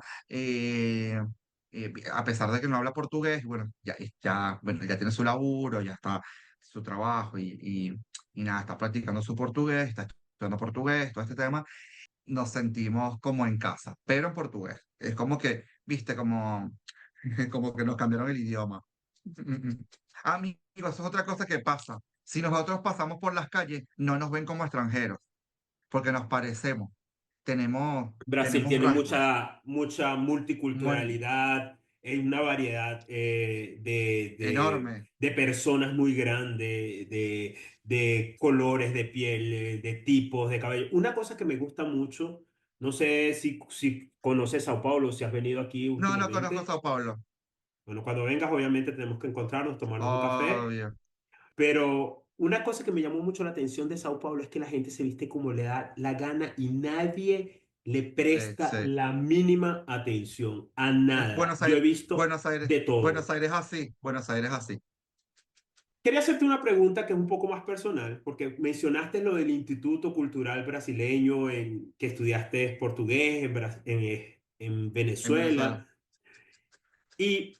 a pesar de que no habla portugués, bueno, bueno, ya tiene su laburo, ya está su trabajo y nada, está practicando su portugués, está estudiando portugués, todo este tema, nos sentimos como en casa, pero en portugués. Es como que, viste, como que nos cambiaron el idioma. Amigos, eso es otra cosa que pasa. Si nosotros pasamos por las calles, no nos ven como extranjeros, porque nos parecemos. Brasil Tenemos tiene rasgos. mucha Muy multiculturalidad, una variedad enorme. de personas muy grande, de colores de piel, de tipos de cabello. Una cosa que me gusta mucho, no sé si conoces Sao Paulo, si has venido aquí No, no conozco últimamente. Sao Paulo. Bueno, cuando vengas, obviamente tenemos que encontrarnos, tomarnos un café. Obvio. Pero una cosa que me llamó mucho la atención de Sao Paulo es que la gente se viste como le da la gana y nadie le presta Sí. la mínima atención a nada. Buenos Yo he Aires, visto de Buenos todo. Aires así, Buenos Aires así. Quería hacerte una pregunta que es un poco más personal, porque mencionaste lo del Instituto Cultural Brasileño que estudiaste portugués en En Venezuela. Venezuela. Y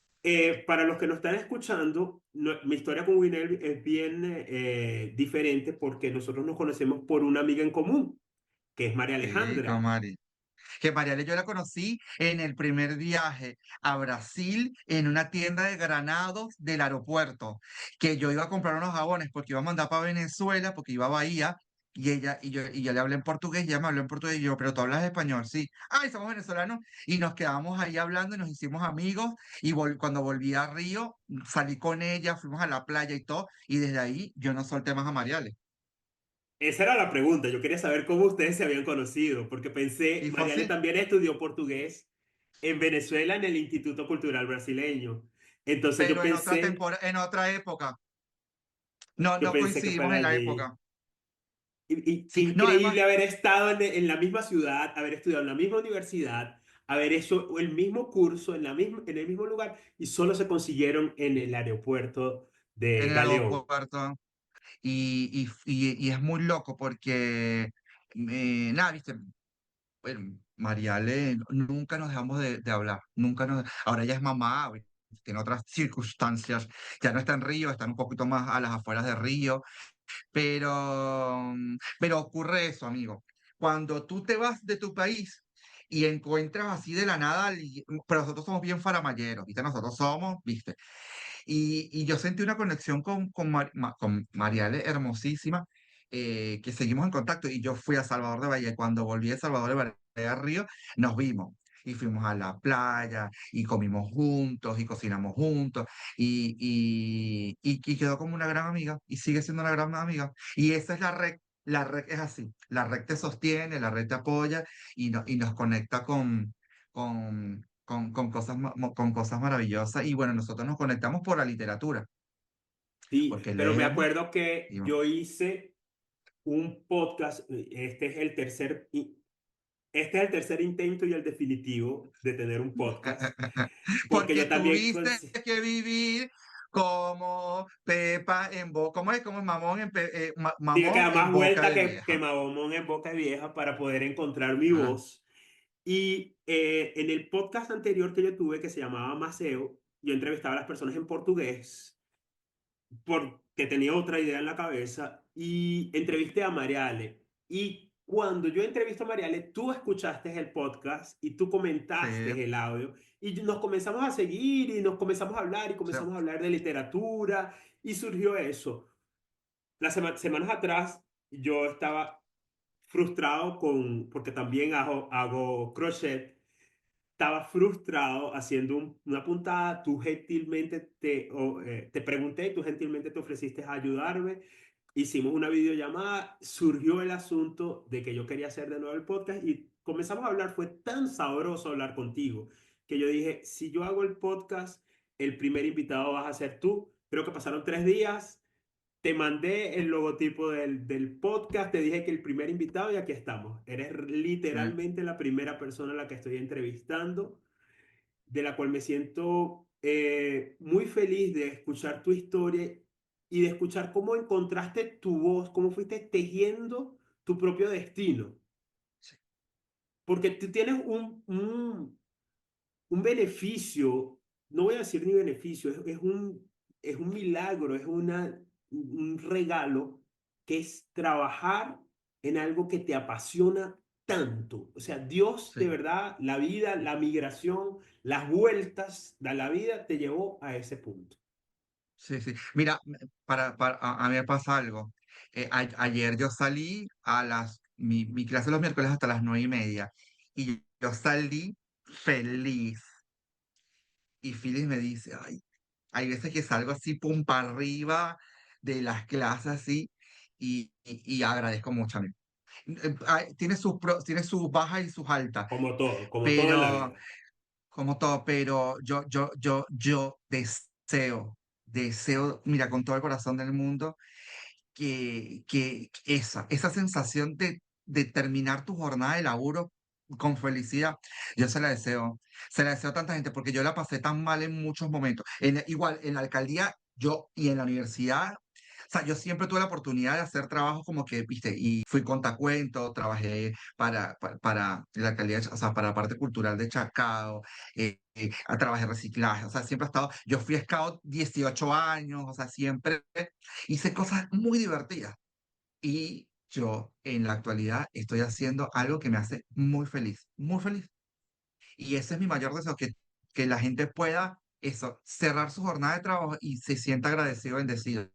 para los que nos están escuchando, mi historia con Winel es bien diferente porque nosotros nos conocemos por una amiga en común, que es María Sí, con Alejandra. Mari. Que Mariale yo la conocí en el primer viaje a Brasil en una tienda de granados del aeropuerto, que yo iba a comprar unos jabones porque iba a mandar para Venezuela, porque iba a Bahía, y yo le hablé en portugués, y ella me habló en portugués, y yo, pero tú hablas español, sí. Ay, somos venezolanos, y nos quedamos ahí hablando y nos hicimos amigos, y cuando volví a Río, salí con ella, fuimos a la playa y todo, y desde ahí yo no solté más a Mariale. Esa era la pregunta. Yo quería saber cómo ustedes se habían conocido, porque pensé, Y fue Mariale así, también estudió portugués en Venezuela en el Instituto Cultural Brasileño. Entonces pero en otra temporada, en otra época. No, yo no pensé que coincidimos fuera en la allí. época. Y qué Sí, no, además, increíble haber estado en la misma ciudad, haber estudiado en la misma universidad, haber hecho el mismo curso en el mismo lugar y solo se consiguieron en el aeropuerto en de el Galeón. aeropuerto. Y es muy loco porque, nada, viste, bueno, Mariale, nunca nos dejamos de hablar, nunca nos, ahora ella es mamá, ¿viste? Tiene otras circunstancias, ya no está en Río, está un poquito más a las afueras de Río, pero ocurre eso, amigo. Cuando tú te vas de tu país y encuentras así de la nada, pero nosotros somos bien faramayeros, ¿viste? Nosotros somos, ¿viste? Y yo sentí una conexión con Mariale hermosísima, que seguimos en contacto. Y yo fui a Salvador de Bahía. Y cuando volví a Salvador de Bahía a Río, nos vimos. Y fuimos a la playa, y comimos juntos, y cocinamos juntos. Y quedó como una gran amiga. Y sigue siendo una gran amiga. Y esa es la red. La red es así. La red te sostiene, la red te apoya y nos conecta con cosas, con cosas maravillosas. Y bueno, nosotros nos conectamos por la literatura, Sí, porque pero me leemos. acuerdo que Y, yo hice un podcast, este es el tercer intento y el definitivo de tener un podcast, porque porque yo también, tuviste que vivir como Pepa en boca, ¿cómo es? Como mamón tiene que mamón dar en más boca vuelta de que vieja. Mahomón en Boca Vieja para poder encontrar mi Ah, voz. Y en el podcast anterior que yo tuve, que se llamaba Maceo, yo entrevistaba a las personas en portugués porque tenía otra idea en la cabeza y entrevisté a Mariale. Y cuando yo entrevisto a Mariale, tú escuchaste el podcast y tú sí, comentaste el audio y nos comenzamos a seguir y nos comenzamos a hablar y sí, comenzamos a hablar de literatura y surgió eso. Las semanas atrás yo estaba frustrado porque también hago crochet. Estaba frustrado haciendo una puntada, tú gentilmente te pregunté, tú gentilmente te ofreciste a ayudarme, hicimos una videollamada, surgió el asunto de que yo quería hacer de nuevo el podcast y comenzamos a hablar, fue tan sabroso hablar contigo que yo dije, si yo hago el podcast, el primer invitado vas a ser tú. Creo que pasaron 3 días, te mandé el logotipo del podcast, te dije que el primer invitado y aquí estamos. Eres sí, literalmente la primera persona a la que estoy entrevistando, de la cual me siento muy feliz de escuchar tu historia y de escuchar cómo encontraste tu voz, cómo fuiste tejiendo tu propio destino. sí, Porque tú tienes un beneficio, no voy a decir ni beneficio, es un milagro, un regalo, que es trabajar en algo que te apasiona tanto. O sea, Dios de sí, verdad, la vida, la migración, las vueltas de la vida te llevó a ese punto. sí, sí. Mira, a mí me pasa algo. Ayer yo salí mi clase los miércoles hasta las 9:30 y yo salí feliz. Y Phyllis me dice, ay, hay veces que salgo así, pum, para arriba de las clases así, y agradezco mucho a mí. Tiene sus bajas y sus altas, Como todo en la pero, vida. como todo, pero yo deseo, mira, con todo el corazón del mundo, que esa sensación de terminar tu jornada de laburo con felicidad, yo se la deseo a tanta gente, porque yo la pasé tan mal en muchos momentos. Igual, en la alcaldía, yo y en la universidad, sea, yo siempre tuve la oportunidad de hacer trabajos como que, viste, y fui contacuento, trabajé para la calidad, o sea, para la parte cultural de Chacao, trabajé reciclaje, o sea, siempre he estado, yo fui scout 18 años, o sea, siempre hice cosas muy divertidas. Y yo en la actualidad estoy haciendo algo que me hace muy feliz, muy feliz. Y ese es mi mayor deseo, que la gente pueda eso, cerrar su jornada de trabajo y se sienta agradecido, bendecido.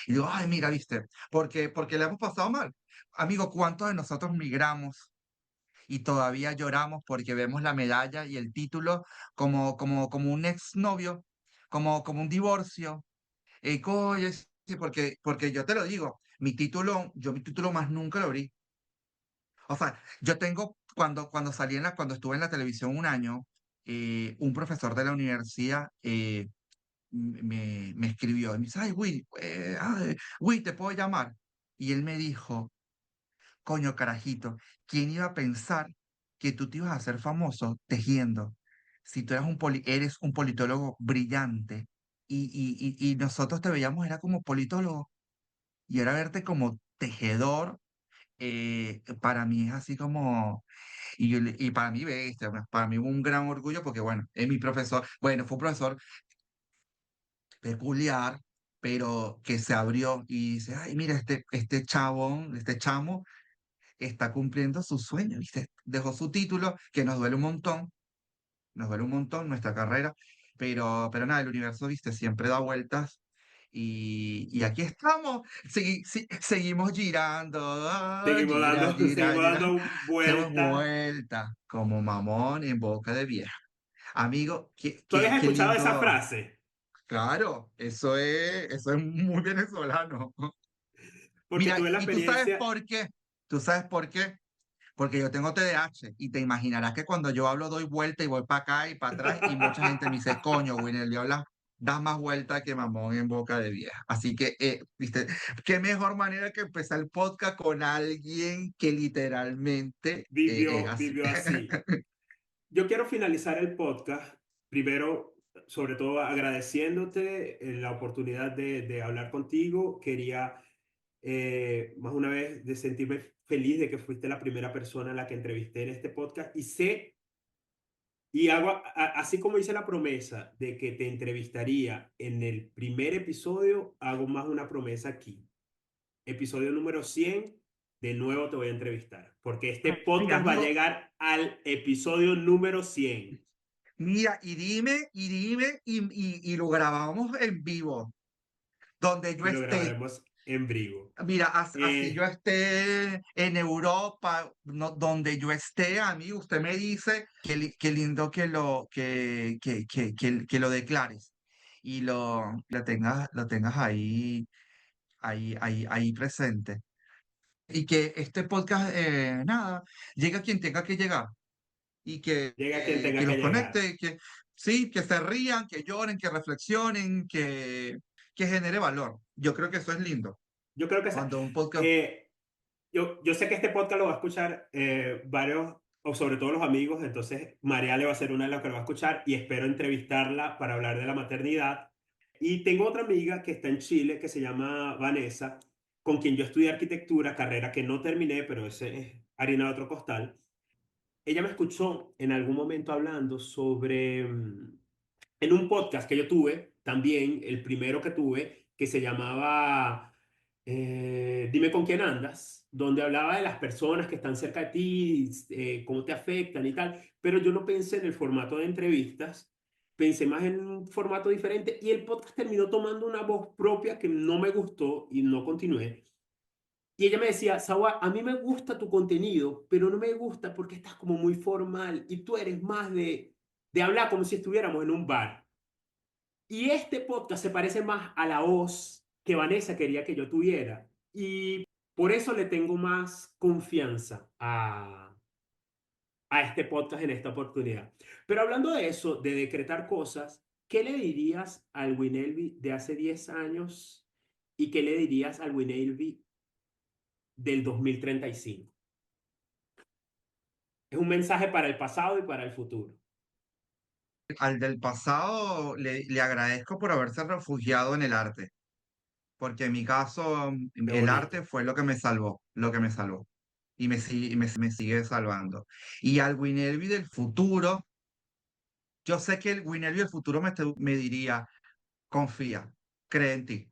Y digo, ay, mira, viste, porque le hemos pasado mal. Amigo, ¿cuántos de nosotros migramos y todavía lloramos porque vemos la medalla y el título como un exnovio, como un divorcio? Oye, sí, porque yo te lo digo, mi título más nunca lo abrí. O sea, yo tengo, cuando cuando estuve en la televisión un año, un profesor de la universidad me escribió y me dice, ay, Will, ¿te puedo llamar? Y él me dijo, coño, carajito, ¿quién iba a pensar que tú te ibas a hacer famoso tejiendo? Si tú eres un politólogo brillante y nosotros te veíamos era como politólogo y ahora verte como tejedor, para mí es así como, y para mí, bestia, bueno, para mí un gran orgullo porque, bueno, es mi profesor, bueno, fue un profesor peculiar, pero que se abrió y dice, ay, mira, este chabón, este chamo está cumpliendo su sueño, ¿viste? Dejó su título, que nos duele un montón nuestra carrera, pero nada, el universo, ¿viste? Siempre da vueltas. Y aquí estamos, seguimos girando, gira, gira, Seguimos gira, dando hacemos vueltas. vuelta como mamón en boca de vieja. Amigo, ¿Tú habías qué escuchado esa lindo. frase? Claro, eso es muy venezolano. Porque Mira, tuve la ¿y tú sabes experiencia, por qué? ¿Tú sabes por qué? Porque yo tengo TDAH y te imaginarás que cuando yo hablo doy vuelta y voy para acá y para atrás y mucha gente me dice, coño, Winner, le hablas, das más vuelta que mamón en boca de vieja. Así que, viste, qué mejor manera que empezar el podcast con alguien que literalmente es así. vivió así. Yo quiero finalizar el podcast, primero, sobre todo agradeciéndote la oportunidad de hablar contigo. Quería, más una vez, de sentirme feliz de que fuiste la primera persona a la que entrevisté en este podcast. Y sé, y hago, así como hice la promesa de que te entrevistaría en el primer episodio, hago más una promesa aquí. Episodio número 100 de nuevo te voy a entrevistar, porque este Ay, podcast va a amigo, llegar al episodio número 100 mira, y lo grabamos en vivo, donde yo y lo esté. grabaremos en vivo. Mira, así yo Eh, esté en Europa, donde yo esté, a mí usted me dice qué lindo que lo declares y lo tengas ahí presente. Y que este podcast, nada, llegue a quien tenga que llegar y llega quien que tenga que los llegar. conecte, sí, que se rían, que lloren, que reflexionen, que genere valor. Yo creo que eso es lindo. Yo creo que Cuando un podcast. eh, yo sé que este podcast lo va a escuchar varios, o sobre todo los amigos, entonces María le va a ser una de las que lo va a escuchar y espero entrevistarla para hablar de la maternidad. Y tengo otra amiga que está en Chile que se llama Vanessa, con quien yo estudié arquitectura, carrera que no terminé, pero ese es harina de otro costal. Ella me escuchó en algún momento hablando sobre, en un podcast que yo tuve, también el primero que tuve, que se llamaba Dime con quién andas, donde hablaba de las personas que están cerca de ti, cómo te afectan y tal, pero yo no pensé en el formato de entrevistas, pensé más en un formato diferente y el podcast terminó tomando una voz propia que no me gustó y no continué. Y ella me decía, Sawa, a mí me gusta tu contenido, pero no me gusta porque estás como muy formal y tú eres más de hablar como si estuviéramos en un bar. Y este podcast se parece más a la voz que Vanessa quería que yo tuviera. Y por eso le tengo más confianza a este podcast en esta oportunidad. Pero hablando de eso, de decretar cosas, ¿qué le dirías al Winelby de hace 10 años y qué le dirías al Winelby del 2035? Es un mensaje para el pasado y para el futuro. Al del pasado le agradezco por haberse refugiado en el arte, porque en mi caso Qué el arte bonito. fue lo que me salvó, lo que me salvó y me sigue salvando. Y al Winelby del futuro, yo sé que el Winelby del futuro me diría, confía, cree en ti,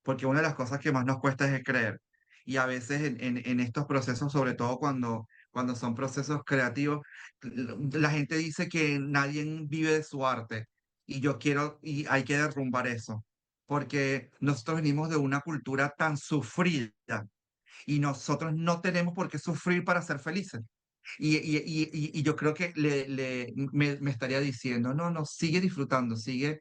porque una de las cosas que más nos cuesta es creer. Y a veces en estos procesos, sobre todo cuando son procesos creativos, la gente dice que nadie vive de su arte y yo quiero, y hay que derrumbar eso, porque nosotros venimos de una cultura tan sufrida y nosotros no tenemos por qué sufrir para ser felices. Y yo creo que me estaría diciendo, no, no, sigue disfrutando, sigue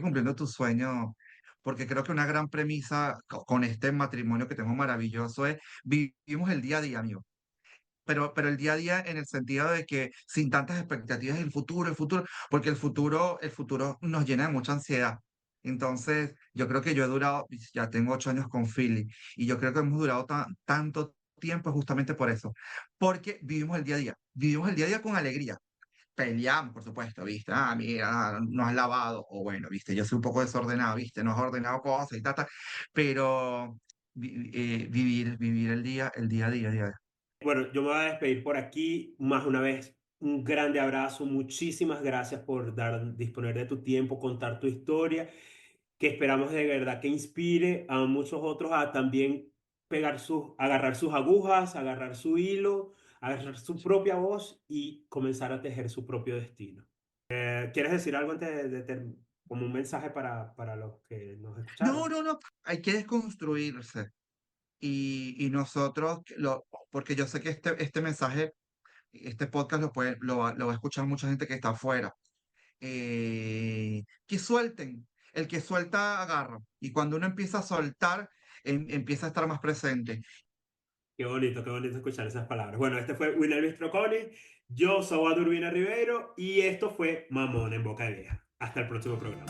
cumpliendo tu sueño, porque creo que una gran premisa con este matrimonio que tengo maravilloso es vivimos el día a día, amigo. Pero el día a día en el sentido de que sin tantas expectativas del futuro, porque el futuro nos llena de mucha ansiedad. Entonces, yo creo que yo he durado, ya tengo 8 años con Philly, y yo creo que hemos durado tanto tiempo justamente por eso, porque vivimos el día a día con alegría. Peleamos, por supuesto, ¿viste? Ah, mira, no has lavado, o bueno, ¿viste? Yo soy un poco desordenado, ¿viste? No has ordenado cosas y tal, tal, pero vivir el día a día, día a día. Bueno, yo me voy a despedir por aquí. Más una vez, un grande abrazo. Muchísimas gracias por disponer de tu tiempo, contar tu historia, que esperamos de verdad que inspire a muchos otros a también agarrar sus agujas, agarrar su hilo, agarrar su propia voz y comenzar a tejer su propio destino. ¿Quieres decir algo antes como un mensaje para los que nos No, escucharon? no, no, hay que desconstruirse. Y nosotros, porque yo sé que este mensaje, este podcast lo va a escuchar mucha gente que está afuera. Que suelten. El que suelta, agarra. Y cuando uno empieza a soltar, empieza a estar más presente. Qué bonito escuchar esas palabras. Bueno, este fue Winner Bistroconi, yo soy Adurbina Rivero y esto fue Mamón en Boca de Vieja. Hasta el próximo programa.